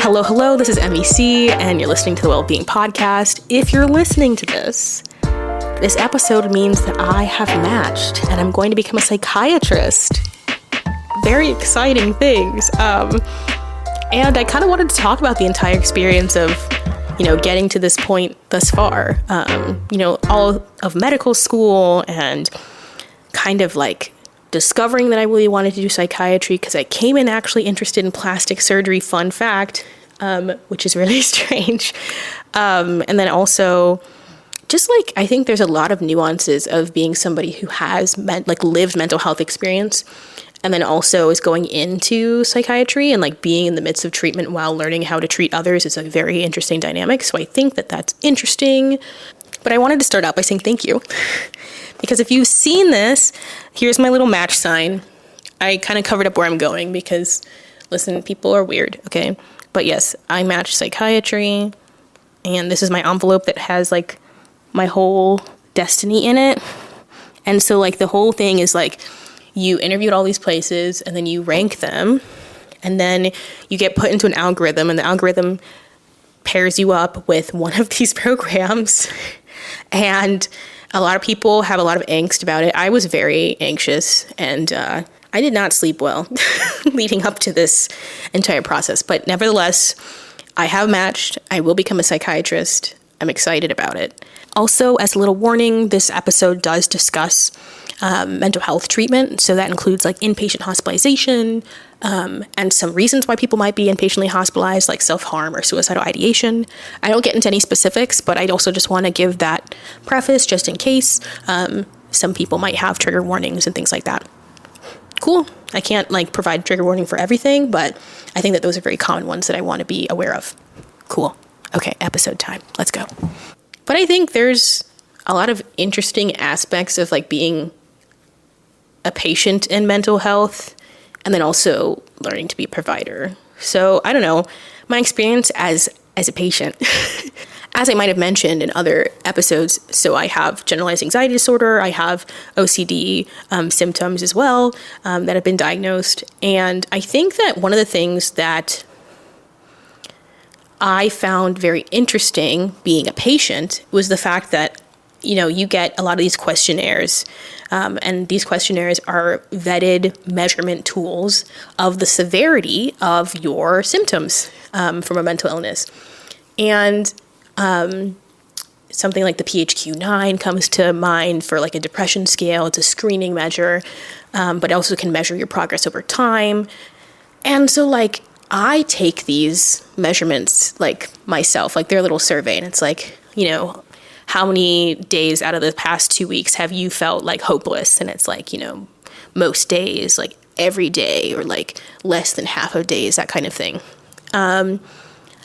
Hello, this is M.E.C, and you're listening to the Wellbeing Podcast. If you're listening to this episode means that I have matched, and I'm going to become a psychiatrist. Very exciting things. And I kind of wanted to talk about the entire experience of, getting to this point thus far. All of medical school and kind of like discovering that I really wanted to do psychiatry because I came in actually interested in plastic surgery, fun fact, which is really strange. And then also just like, I think there's a lot of nuances of being somebody who has lived mental health experience and then also is going into psychiatry and like being in the midst of treatment while learning how to treat others is a very interesting dynamic. So I think that that's interesting. But I wanted to start out by saying thank you. Because if you've seen this, here's my little match sign. I kind of covered up where I'm going because, listen, people are weird, okay? But yes, I matched psychiatry. And this is my envelope that has like my whole destiny in it. And so like the whole thing is like you interviewed all these places and then you rank them. And then you get put into an algorithm and the algorithm pairs you up with one of these programs. And a lot of people have a lot of angst about it. I was very anxious and I did not sleep well leading up to this entire process. But nevertheless, I have matched. I will become a psychiatrist. I'm excited about it. Also, as a little warning, this episode does discuss mental health treatment. So that includes like inpatient hospitalization and some reasons why people might be inpatiently hospitalized, like self-harm or suicidal ideation. I don't get into any specifics, but I also just want to give that preface just in case some people might have trigger warnings and things like that. Cool. I can't provide trigger warning for everything, but I think that those are very common ones that I want to be aware of. Cool. Okay, episode time. Let's go. But I think there's a lot of interesting aspects of being a patient in mental health and then also learning to be a provider. So I don't know, my experience as a patient, as I might have mentioned in other episodes, so I have generalized anxiety disorder, I have OCD symptoms as well that have been diagnosed. And I think that one of the things that I found very interesting being a patient was the fact that you get a lot of these questionnaires, and these questionnaires are vetted measurement tools of the severity of your symptoms from a mental illness. And something like the PHQ-9 comes to mind for a depression scale. It's a screening measure, but it also can measure your progress over time. And so I take these measurements myself, their little survey, and it's how many days out of the past 2 weeks have you felt hopeless? And it's most days, every day, or less than half of days, that kind of thing. And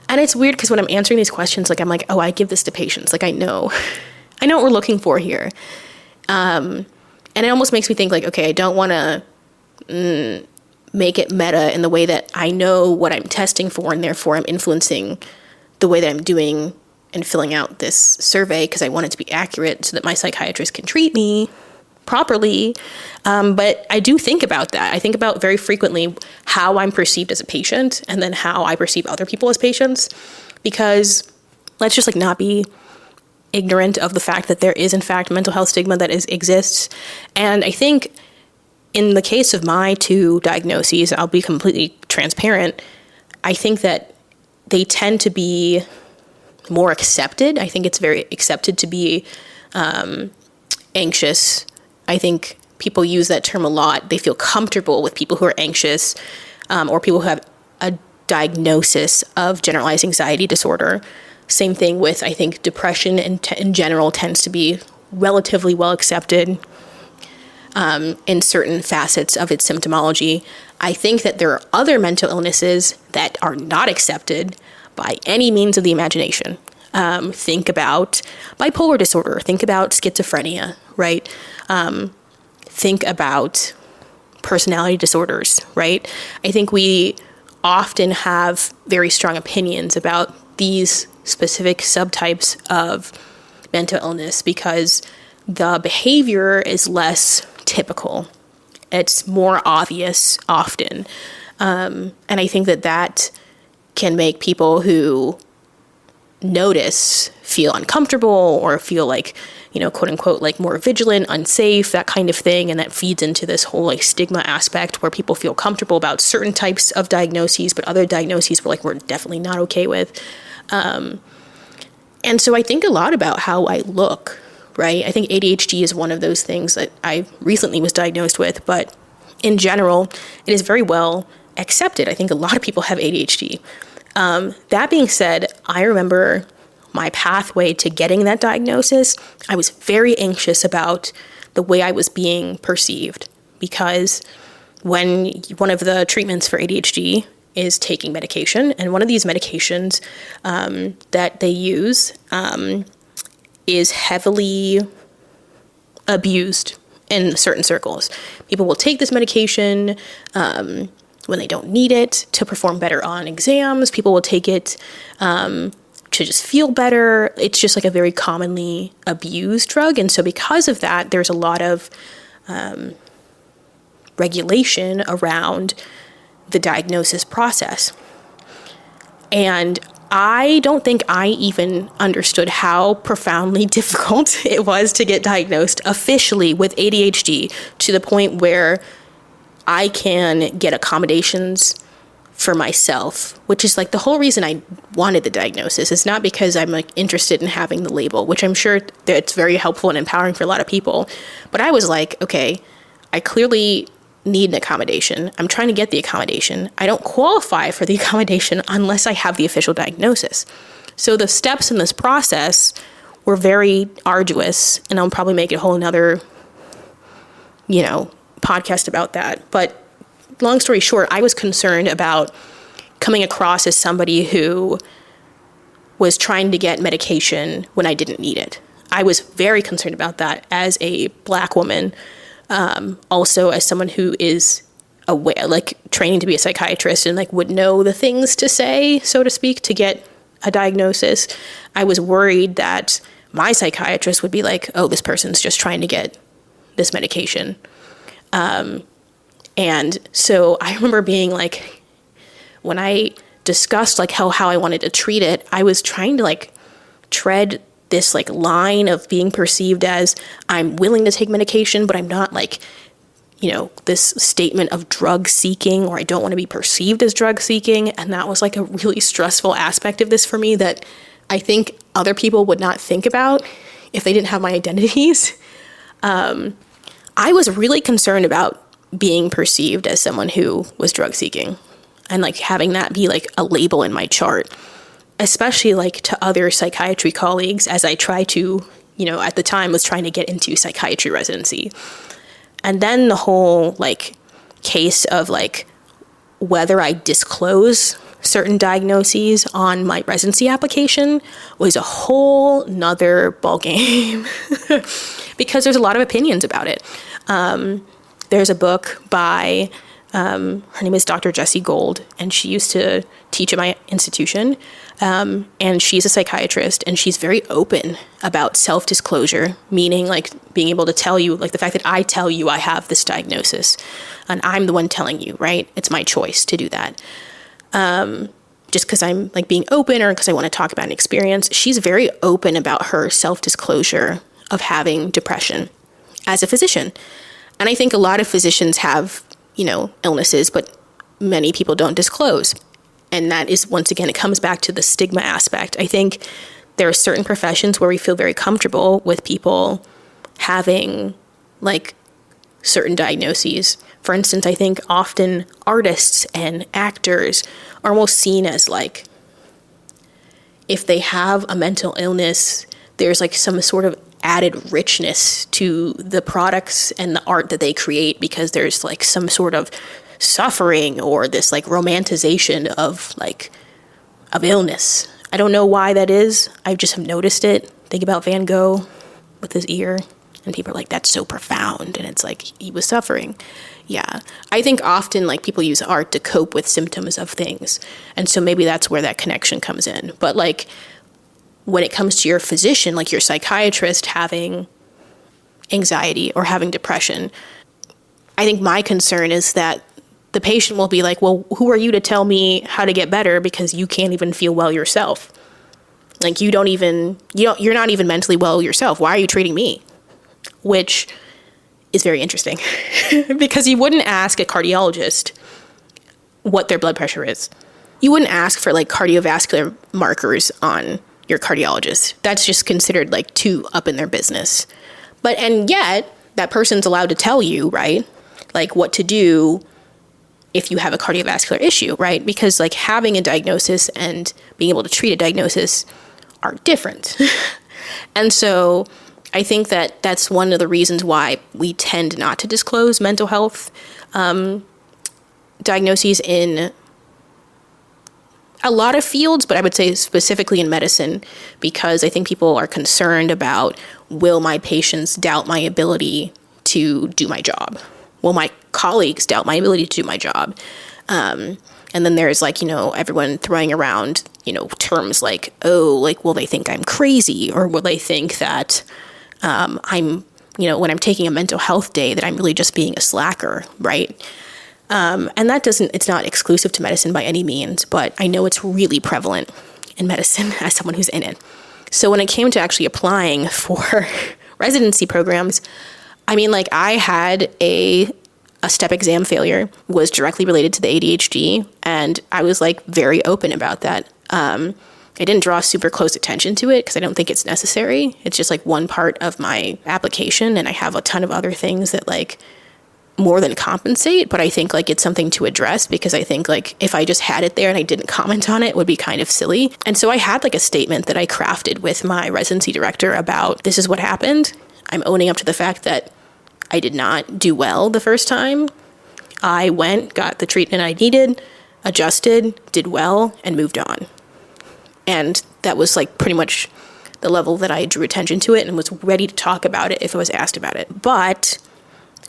it's weird because when I'm answering these questions, I'm oh, I give this to patients. I know what we're looking for here. And it almost makes me think okay, I don't want to make it meta in the way that I know what I'm testing for, and therefore I'm influencing the way that I'm doing and filling out this survey because I want it to be accurate so that my psychiatrist can treat me properly. But I do think about that. I think about very frequently how I'm perceived as a patient and then how I perceive other people as patients, because let's just not be ignorant of the fact that there is in fact mental health stigma that exists. And I think in the case of my two diagnoses, I'll be completely transparent. I think that they tend to be more accepted. I think it's very accepted to be anxious. I think people use that term a lot. They feel comfortable with people who are anxious or people who have a diagnosis of generalized anxiety disorder. Same thing with, I think, depression in general tends to be relatively well accepted in certain facets of its symptomology. I think that there are other mental illnesses that are not accepted by any means of the imagination. Think about bipolar disorder. Think about schizophrenia, right? Think about personality disorders, right? I think we often have very strong opinions about these specific subtypes of mental illness because the behavior is less typical. It's more obvious often. And I think that can make people who notice feel uncomfortable or feel like, quote unquote, like more vigilant, unsafe, that kind of thing. And that feeds into this whole like stigma aspect where people feel comfortable about certain types of diagnoses, but other diagnoses we're definitely not okay with. And so I think a lot about how I look, right? I think ADHD is one of those things that I recently was diagnosed with, but in general, it is very well accepted. I think a lot of people have ADHD. That being said, I remember my pathway to getting that diagnosis. I was very anxious about the way I was being perceived, because when one of the treatments for ADHD is taking medication, and one of these medications that they use is heavily abused in certain circles. People will take this medication when they don't need it to perform better on exams. People will take it to just feel better. It's just like a very commonly abused drug. And so because of that, there's a lot of regulation around the diagnosis process. And I don't think I even understood how profoundly difficult it was to get diagnosed officially with ADHD, to the point where I can get accommodations for myself, which is like the whole reason I wanted the diagnosis. It's not because I'm like interested in having the label, which I'm sure that it's very helpful and empowering for a lot of people. But I was like, okay, I clearly need an accommodation. I'm trying to get the accommodation. I don't qualify for the accommodation unless I have the official diagnosis. So the steps in this process were very arduous, and I'll probably make a whole nother, podcast about that. But long story short, I was concerned about coming across as somebody who was trying to get medication when I didn't need it. I was very concerned about that as a Black woman. Also as someone who is aware, like training to be a psychiatrist and like would know the things to say, so to speak, to get a diagnosis. I was worried that my psychiatrist would be like, oh, this person's just trying to get this medication. And so I remember being like, when I discussed like how I wanted to treat it, I was trying to like tread this like line of being perceived as I'm willing to take medication, but I'm not like, this statement of drug seeking, or I don't want to be perceived as drug seeking. And that was like a really stressful aspect of this for me that I think other people would not think about if they didn't have my identities. I was really concerned about being perceived as someone who was drug seeking and like having that be like a label in my chart, especially like to other psychiatry colleagues, as I try to, at the time was trying to get into psychiatry residency. And then the whole like case of like whether I disclose certain diagnoses on my residency application was a whole nother ballgame because there's a lot of opinions about it. There's a book by, her name is Dr. Jessie Gold, and she used to teach at my institution. And she's a psychiatrist, and she's very open about self-disclosure, meaning like being able to tell you, like the fact that I tell you I have this diagnosis and I'm the one telling you, right? It's my choice to do that. Just because I'm like being open or because I want to talk about an experience. She's very open about her self-disclosure of having depression as a physician. And I think a lot of physicians have, illnesses, but many people don't disclose. And that is, once again, it comes back to the stigma aspect. I think there are certain professions where we feel very comfortable with people having like certain diagnoses. For instance, I think often artists and actors are almost seen as like, if they have a mental illness, there's like some sort of added richness to the products and the art that they create because there's like some sort of suffering or this like romanticization of illness. I don't know why that is. I just have noticed it. Think about Van Gogh with his ear, and people are like, that's so profound, and it's like he was suffering. Yeah, I think often like people use art to cope with symptoms of things, and so maybe that's where that connection comes in. But like when it comes to your physician, like your psychiatrist having anxiety or having depression, I think my concern is that the patient will be like, well, who are you to tell me how to get better because you can't even feel well yourself? Like, you're not even mentally well yourself. Why are you treating me? Which is very interesting because you wouldn't ask a cardiologist what their blood pressure is. You wouldn't ask for like cardiovascular markers on your cardiologist. That's just considered like too up in their business. And yet that person's allowed to tell you, right? Like what to do if you have a cardiovascular issue, right? Because like having a diagnosis and being able to treat a diagnosis are different. And so I think that that's one of the reasons why we tend not to disclose mental health diagnoses in a lot of fields, but I would say specifically in medicine, because I think people are concerned about, will my patients doubt my ability to do my job? Will my colleagues doubt my ability to do my job? And then there's like, everyone throwing around, terms like, oh, like, will they think I'm crazy? Or will they think that I'm, when I'm taking a mental health day, that I'm really just being a slacker, right? And it's not exclusive to medicine by any means, but I know it's really prevalent in medicine as someone who's in it. So when it came to actually applying for residency programs, I mean, like, I had a step exam failure, was directly related to the ADHD, and I was like very open about that. I didn't draw super close attention to it because I don't think it's necessary. It's just like one part of my application, and I have a ton of other things that like more than compensate, but I think like it's something to address, because I think like if I just had it there and I didn't comment on it, it would be kind of silly. And so I had like a statement that I crafted with my residency director about, this is what happened. I'm owning up to the fact that I did not do well the first time. I went, got the treatment I needed, adjusted, did well, and moved on. And that was like pretty much the level that I drew attention to it and was ready to talk about it if I was asked about it. But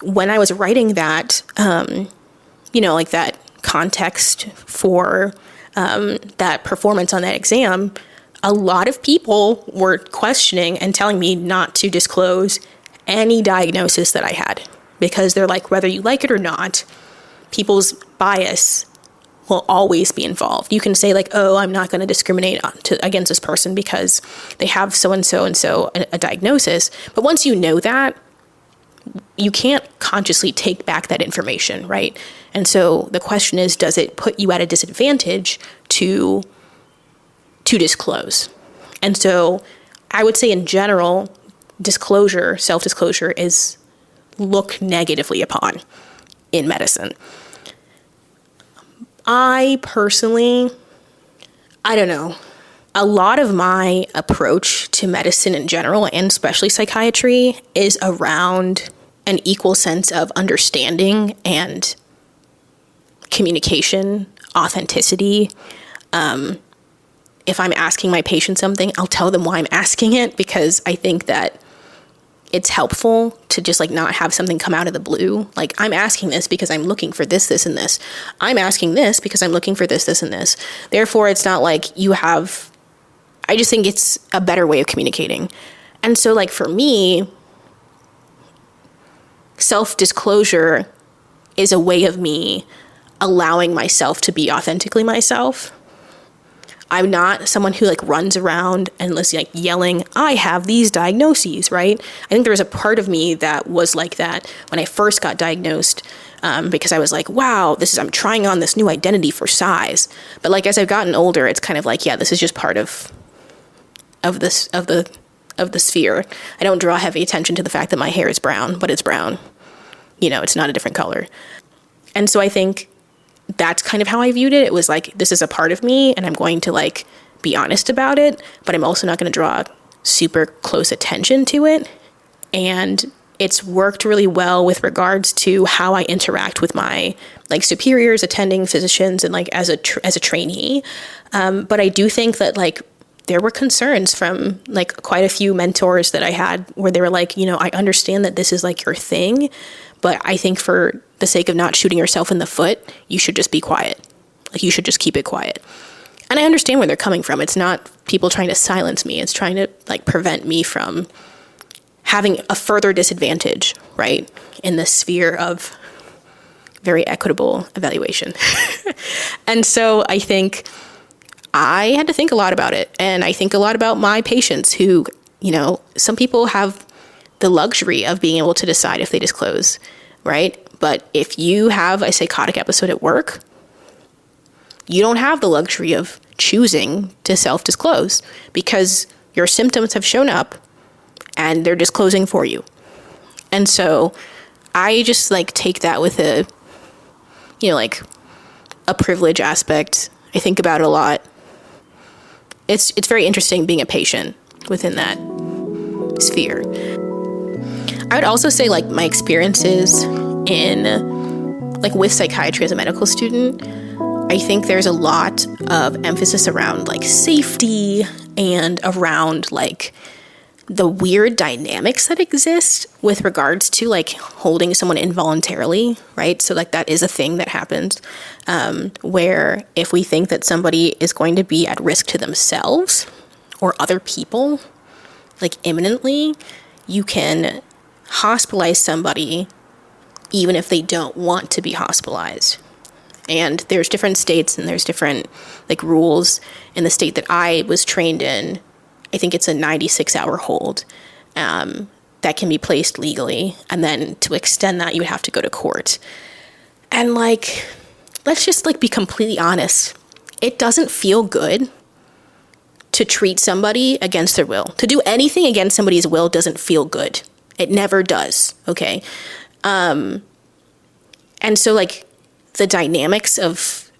when I was writing that, like that context for that performance on that exam, a lot of people were questioning and telling me not to disclose any diagnosis that I had, because they're like, whether you like it or not, people's bias will always be involved. You can say like, oh, I'm not going to discriminate against this person because they have so-and-so and so a diagnosis. But once you know that, you can't consciously take back that information, right? And so the question is, does it put you at a disadvantage to disclose? And so I would say in general, disclosure, self-disclosure is looked negatively upon in medicine. I personally, I don't know. A lot of my approach to medicine in general, and especially psychiatry, is around an equal sense of understanding and communication, authenticity. If I'm asking my patient something, I'll tell them why I'm asking it, because I think that it's helpful to just like not have something come out of the blue. Like, I'm asking this because I'm looking for this, this, and this. I'm asking this because I'm looking for this, this, and this. Therefore, it's not like I just think it's a better way of communicating. And so like for me, self-disclosure is a way of me allowing myself to be authentically myself. I'm not someone who like runs around and like yelling, I have these diagnoses, right? I think there was a part of me that was like that when I first got diagnosed, because I was like, wow, I'm trying on this new identity for size. But like, as I've gotten older, it's kind of like, yeah, this is just part of the sphere. I don't draw heavy attention to the fact that my hair is brown, but it's brown. It's not a different color. And so I think that's kind of how I viewed it. It was like, this is a part of me and I'm going to like be honest about it, but I'm also not going to draw super close attention to it. And it's worked really well with regards to how I interact with my like superiors, attending physicians, and like as a trainee. But I do think that like there were concerns from like quite a few mentors that I had where they were like, I understand that this is like your thing, but I think for the sake of not shooting yourself in the foot, you should just be quiet. Like, you should just keep it quiet. And I understand where they're coming from. It's not people trying to silence me. It's trying to like prevent me from having a further disadvantage, right, in the sphere of very equitable evaluation. And so I think I had to think a lot about it. And I think a lot about my patients who, some people have the luxury of being able to decide if they disclose, right? But if you have a psychotic episode at work, you don't have the luxury of choosing to self-disclose because your symptoms have shown up and they're disclosing for you. And so I just take that with a privilege aspect. I think about it a lot. It's very interesting being a patient within that sphere. I would also say my experiences in with psychiatry as a medical student, I think there's a lot of emphasis around safety and around the weird dynamics that exist with regards to holding someone involuntarily, right? So that is a thing that happens where if we think that somebody is going to be at risk to themselves or other people, imminently, you can hospitalize somebody even if they don't want to be hospitalized. And there's different states and there's different rules. In the state that I was trained in, I think it's a 96-hour hold that can be placed legally. And then to extend that, you would have to go to court. And let's just be completely honest. It doesn't feel good to treat somebody against their will. To do anything against somebody's will doesn't feel good. It never does, okay? And so the dynamics of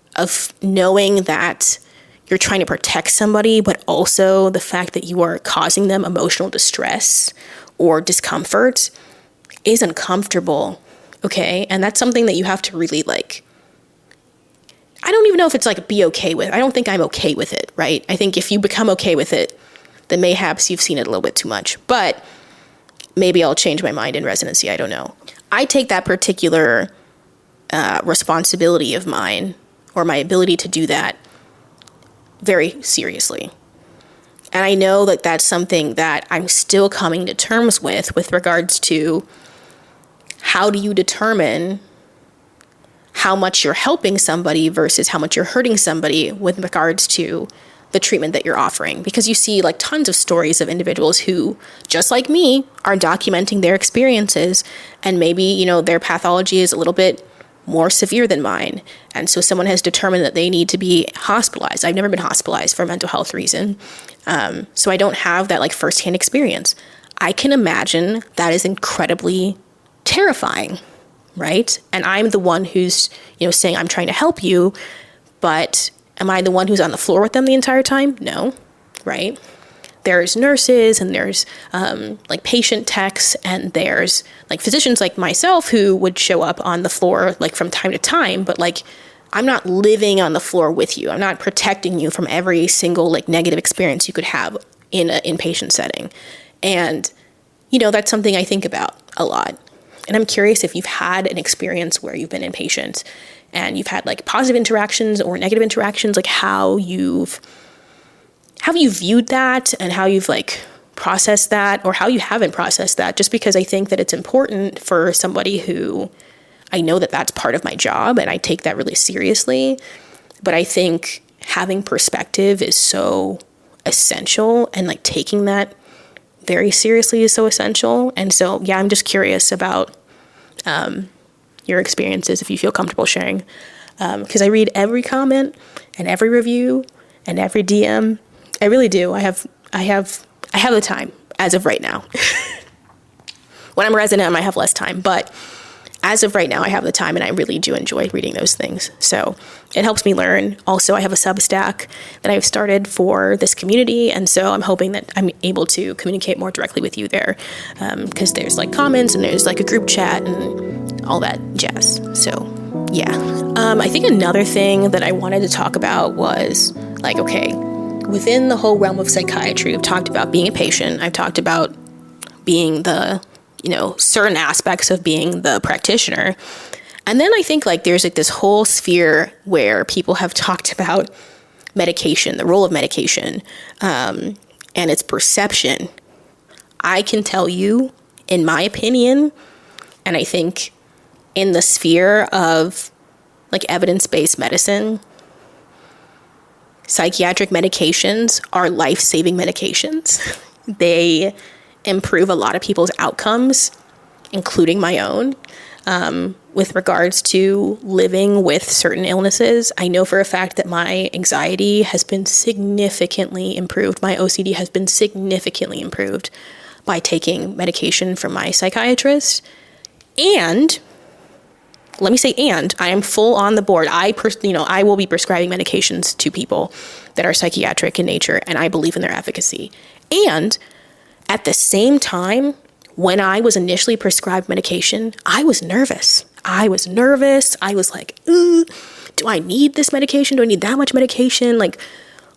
knowing that you're trying to protect somebody, but also the fact that you are causing them emotional distress or discomfort is uncomfortable, okay? And that's something that you have to really I don't even know if it's be okay with. I don't think I'm okay with it, right? I think if you become okay with it, then mayhaps you've seen it a little bit too much. But maybe I'll change my mind in residency. I don't know. I take that particular responsibility of mine, or my ability to do that, very seriously. And I know that that's something that I'm still coming to terms with regards to how do you determine how much you're helping somebody versus how much you're hurting somebody with regards to the treatment that you're offering. Because you see tons of stories of individuals who, just like me, are documenting their experiences, and maybe, their pathology is a little bit more severe than mine. And so someone has determined that they need to be hospitalized. I've never been hospitalized for a mental health reason. So I don't have that firsthand experience. I can imagine that is incredibly terrifying, right? And I'm the one who's, saying I'm trying to help you, but am I the one who's on the floor with them the entire time? No, right? There's nurses and there's patient techs and there's physicians like myself who would show up on the floor from time to time, but I'm not living on the floor with you. I'm not protecting you from every single negative experience you could have in an inpatient setting. And that's something I think about a lot. And I'm curious if you've had an experience where you've been inpatient and you've had positive interactions or negative interactions, how you've viewed that and how you've processed that, or how you haven't processed that, just because I think that it's important for somebody who, I know that that's part of my job and I take that really seriously. But I think having perspective is so essential, and taking that very seriously is so essential. And so, yeah, I'm just curious about your experiences, if you feel comfortable sharing, because I read every comment and every review and every DM. I really do. I have the time as of right now. When I'm resident, I have less time, but as of right now, I have the time, and I really do enjoy reading those things. So it helps me learn. Also, I have a Substack that I've started for this community, and so I'm hoping that I'm able to communicate more directly with you there, because there's comments and there's a group chat and all that jazz. So yeah, I think another thing that I wanted to talk about was okay, within the whole realm of psychiatry, I've talked about being a patient. I've talked about being the certain aspects of being the practitioner. And then I think there's this whole sphere where people have talked about medication, the role of medication, and its perception. I can tell you, in my opinion, and I think in the sphere of like evidence-based medicine, psychiatric medications are life-saving medications. They improve a lot of people's outcomes, including my own, with regards to living with certain illnesses. I know for a fact that my anxiety has been significantly improved. My OCD has been significantly improved by taking medication from my psychiatrist. And let me say, and I am full on the board. I will be prescribing medications to people that are psychiatric in nature, and I believe in their efficacy. And at the same time, when I was initially prescribed medication, I was nervous. I was like, do I need this medication? Do I need that much medication? Like,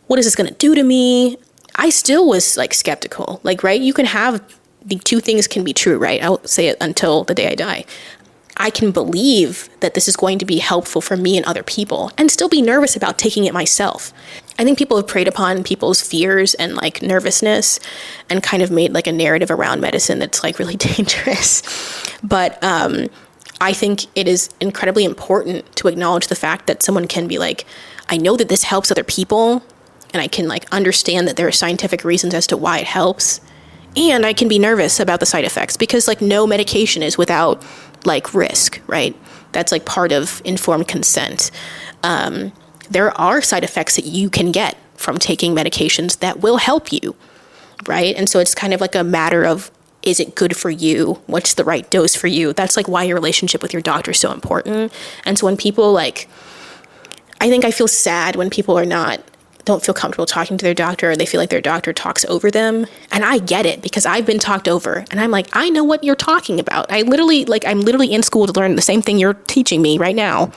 what is this going to do to me? I still was like skeptical. Like, right? You can have the two things can be true, right? I'll say it until the day I die. I can believe that this is going to be helpful for me and other people and still be nervous about taking it myself. I think people have preyed upon people's fears and like nervousness and kind of made like a narrative around medicine that's like really dangerous. But I think it is incredibly important to acknowledge the fact that someone can be like, I know that this helps other people, and I can like understand that there are scientific reasons as to why it helps. And I can be nervous about the side effects because like no medication is without like risk, right? That's like part of informed consent. There are side effects that you can get from taking medications that will help you, right? And so it's kind of like a matter of, is it good for you? What's the right dose for you? That's like why your relationship with your doctor is so important. And so when people like, I feel sad when people don't feel comfortable talking to their doctor, or they feel like their doctor talks over them. And I get it because I've been talked over, and I'm like, I know what you're talking about. I'm literally in school to learn the same thing you're teaching me right now.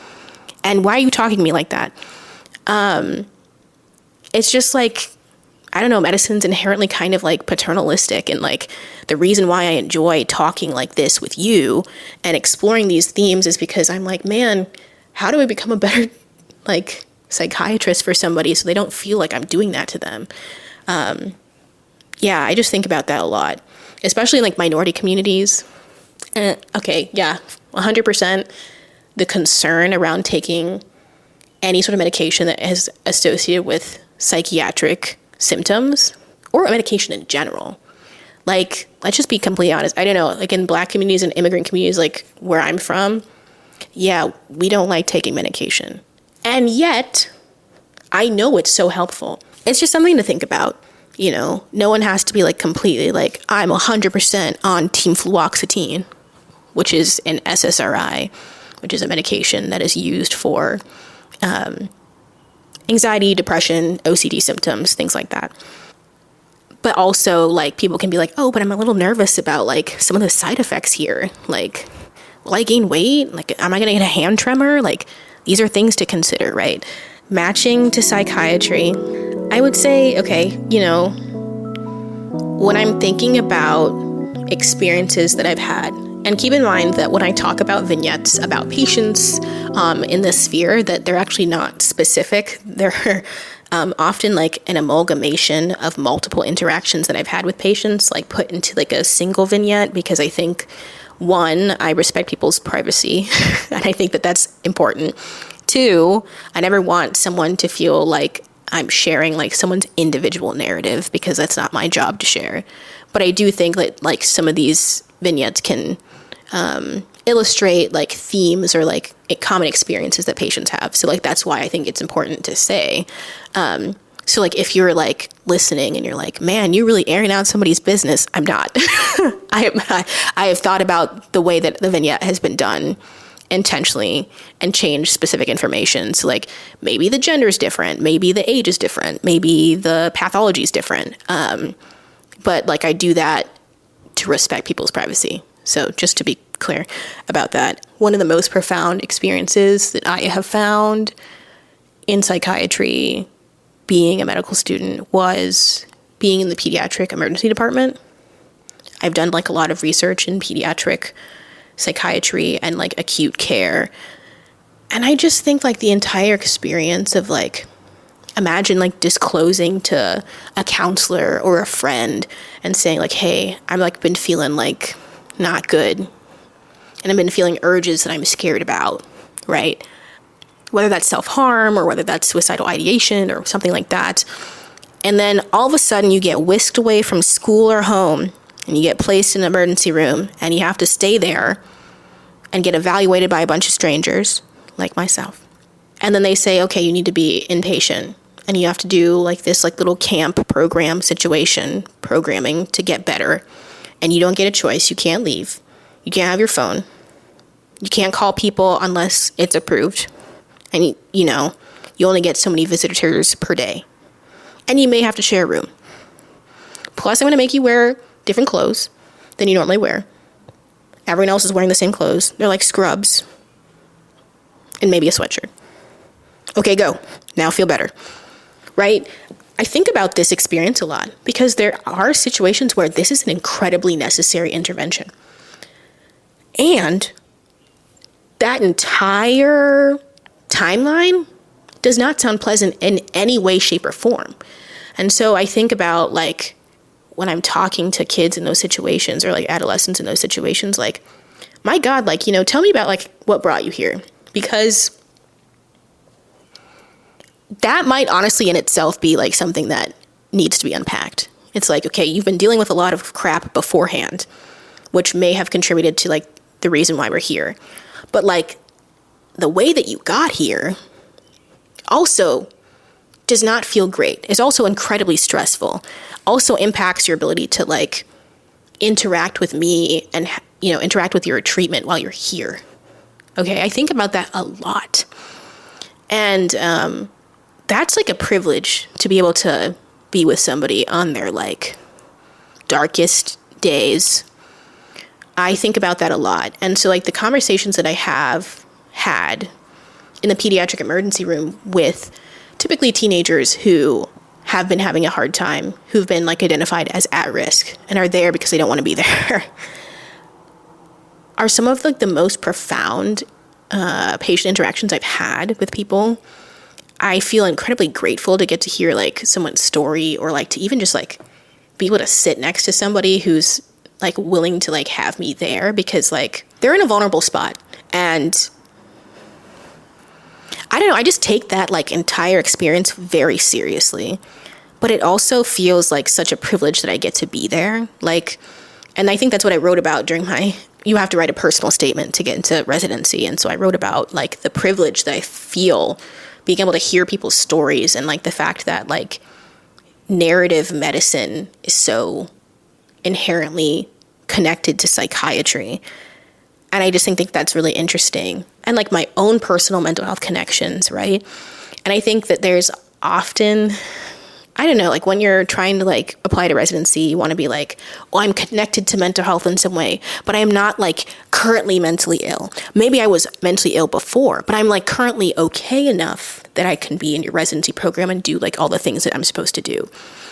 And why are you talking to me like that? It's just like, I don't know, medicine's inherently kind of like paternalistic, and like the reason why I enjoy talking like this with you and exploring these themes is because I'm like, man, how do I become a better like psychiatrist for somebody so they don't feel like I'm doing that to them? I just think about that a lot, especially in like minority communities. 100% the concern around taking any sort of medication that is associated with psychiatric symptoms or a medication in general. Like, let's just be completely honest. I don't know, like in Black communities and immigrant communities, like where I'm from, we don't like taking medication. And yet, I know it's so helpful. It's just something to think about. You know, no one has to be like completely like, I'm 100% on team fluoxetine, which is an SSRI, which is a medication that is used for anxiety, depression, OCD symptoms, things like that. But also, like, people can be like, oh, but I'm a little nervous about like some of the side effects here. Like, will I gain weight? Like, am I going to get a hand tremor? Like, these are things to consider, right? Matching to psychiatry, I would say, okay, you know, when I'm thinking about experiences that I've had, and keep in mind that when I talk about vignettes about patients in this sphere, that they're actually not specific. They're often like an amalgamation of multiple interactions that I've had with patients, like put into like a single vignette, because I think, one, I respect people's privacy, and I think that that's important. Two, I never want someone to feel like I'm sharing like someone's individual narrative, because that's not my job to share. But I do think that like some of these vignettes can illustrate like themes or like common experiences that patients have. So like that's why I think it's important to say. So like if you're like listening and you're like, man, you're really airing out somebody's business, I'm not. I have thought about the way that the vignette has been done intentionally and changed specific information. So like maybe the gender is different, maybe the age is different, maybe the pathology is different. But like I do that to respect people's privacy. So just to be clear about that, one of the most profound experiences that I have found in psychiatry, being a medical student, was being in the pediatric emergency department. I've done like a lot of research in pediatric psychiatry and like acute care. And I just think like the entire experience of like, imagine like disclosing to a counselor or a friend and saying like, hey, I'm like been feeling like not good. and I've been feeling urges that I'm scared about, right? Whether that's self-harm or whether that's suicidal ideation or something like that. And then all of a sudden you get whisked away from school or home and you get placed in an emergency room and you have to stay there and get evaluated by a bunch of strangers like myself. And then they say, okay, you need to be inpatient and you have to do like this like little camp program situation programming to get better. And you don't get a choice. You can't leave. You can't have your phone. You can't call people unless it's approved. And you only get so many visitors per day. And you may have to share a room. Plus, I'm going to make you wear different clothes than you normally wear. Everyone else is wearing the same clothes. They're like scrubs. And maybe a sweatshirt. Okay, go. Now feel better. Right? I think about this experience a lot because there are situations where this is an incredibly necessary intervention. And that entire timeline does not sound pleasant in any way, shape, or form. And so I think about like when I'm talking to kids in those situations or like adolescents in those situations, like, my God, like, tell me about like what brought you here, because that might honestly in itself be like something that needs to be unpacked. It's like, okay, you've been dealing with a lot of crap beforehand, which may have contributed to like the reason why we're here. But like the way that you got here also does not feel great. It's also incredibly stressful. Also impacts your ability to like interact with me and, interact with your treatment while you're here. Okay, I think about that a lot. And that's like a privilege to be able to be with somebody on their like darkest days. I think about that a lot. And so like the conversations that I have had in the pediatric emergency room with typically teenagers who have been having a hard time, who've been like identified as at risk and are there because they don't want to be there, are some of like the most profound patient interactions I've had with people. I feel incredibly grateful to get to hear like someone's story, or like to even just like be able to sit next to somebody who's like willing to like have me there, because like they're in a vulnerable spot. And I don't know, I just take that like entire experience very seriously, but it also feels like such a privilege that I get to be there. Like, and I think that's what I wrote about during you have to write a personal statement to get into residency. And so I wrote about like the privilege that I feel being able to hear people's stories, and like the fact that like narrative medicine is so inherently connected to psychiatry. And I just think that's really interesting. And like my own personal mental health connections, right? And I think that there's often, I don't know, like when you're trying to like apply to residency, you want to be like, oh, I'm connected to mental health in some way, but I'm not like currently mentally ill. Maybe I was mentally ill before, but I'm like currently okay enough that I can be in your residency program and do like all the things that I'm supposed to do.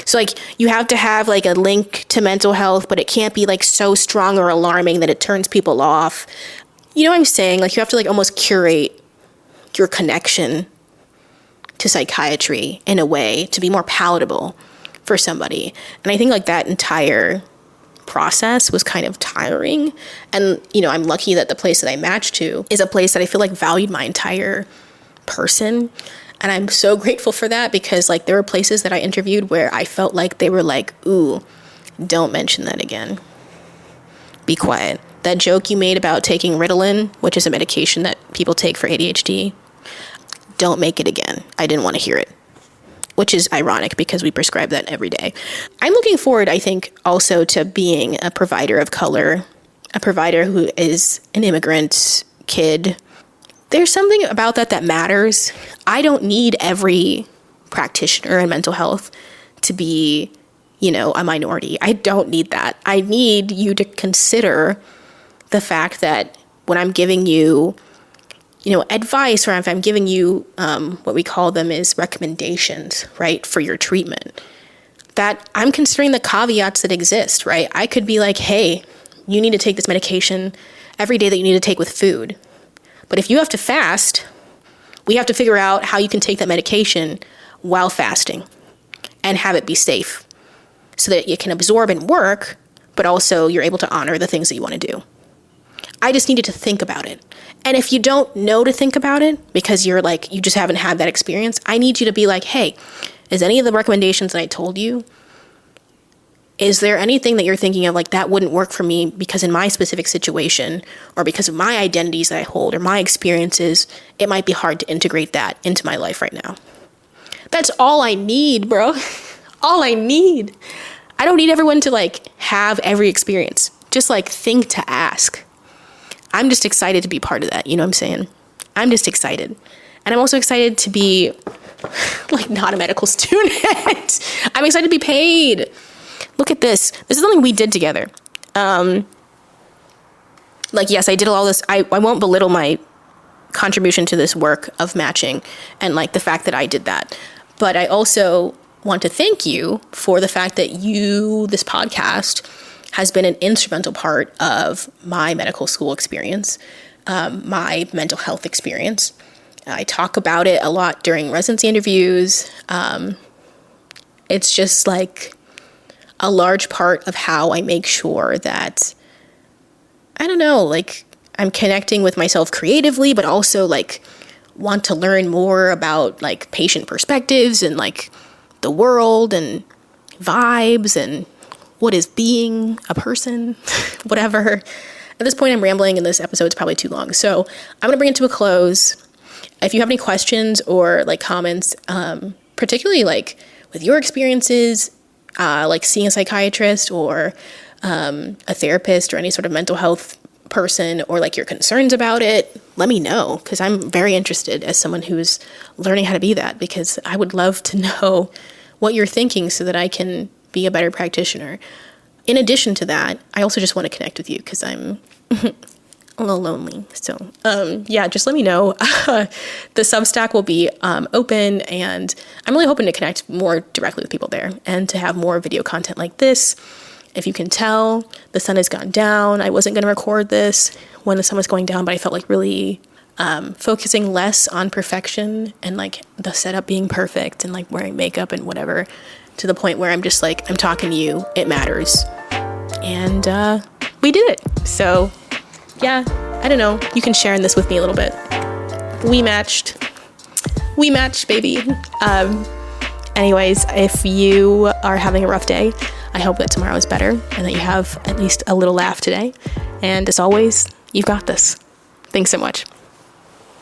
So like you have to have like a link to mental health, but it can't be like so strong or alarming that it turns people off. You know what I'm saying? Like you have to like almost curate your connection to psychiatry in a way to be more palatable for somebody. And I think like that entire process was kind of tiring. And, I'm lucky that the place that I matched to is a place that I feel like valued my entire person. And I'm so grateful for that, because like there were places that I interviewed where I felt like they were like, ooh, don't mention that again. Be quiet. That joke you made about taking Ritalin, which is a medication that people take for ADHD, don't make it again. I didn't want to hear it, which is ironic because we prescribe that every day. I'm looking forward, I think, also to being a provider of color, a provider who is an immigrant kid. There's something about that matters. I don't need every practitioner in mental health to be, a minority. I don't need that. I need you to consider the fact that when I'm giving you, advice, or if I'm giving you what we call them is recommendations, right, for your treatment, that I'm considering the caveats that exist, right? I could be like, hey, you need to take this medication every day that you need to take with food. But if you have to fast, we have to figure out how you can take that medication while fasting and have it be safe so that it can absorb and work, but also you're able to honor the things that you want to do. I just needed to think about it. And if you don't know to think about it because you're like, you just haven't had that experience, I need you to be like, hey, is any of the recommendations that I told you, is there anything that you're thinking of like that wouldn't work for me because in my specific situation or because of my identities that I hold or my experiences, it might be hard to integrate that into my life right now. That's all I need, bro. All I need. I don't need everyone to like have every experience. Just like think to ask. I'm just excited to be part of that. You know what I'm saying? I'm just excited. And I'm also excited to be like not a medical student. I'm excited to be paid. Look at this. This is something we did together. Like, yes, I did all this. I won't belittle my contribution to this work of matching and like the fact that I did that. But I also want to thank you for the fact that this podcast has been an instrumental part of my medical school experience, my mental health experience. I talk about it a lot during residency interviews. It's just like a large part of how I make sure that, I don't know, like I'm connecting with myself creatively, but also like want to learn more about like patient perspectives and like the world and vibes and what is being a person, whatever. At this point, I'm rambling and this episode's probably too long. So I'm going to bring it to a close. If you have any questions or like comments, particularly like with your experiences, like seeing a psychiatrist or a therapist or any sort of mental health person, or like your concerns about it, let me know, because I'm very interested as someone who's learning how to be that, because I would love to know what you're thinking so that I can be a better practitioner. In addition to that, I also just want to connect with you because I'm a little lonely. So yeah, just let me know. The Substack will be open, and I'm really hoping to connect more directly with people there and to have more video content like this. If you can tell, the sun has gone down. I wasn't going to record this when the sun was going down, but I felt like really focusing less on perfection and like the setup being perfect and like wearing makeup and whatever, to the point where I'm just like, I'm talking to you, it matters. And we did it. So yeah, I don't know. You can share in this with me a little bit. We matched, baby. Anyways, if you are having a rough day, I hope that tomorrow is better and that you have at least a little laugh today. And as always, you've got this. Thanks so much.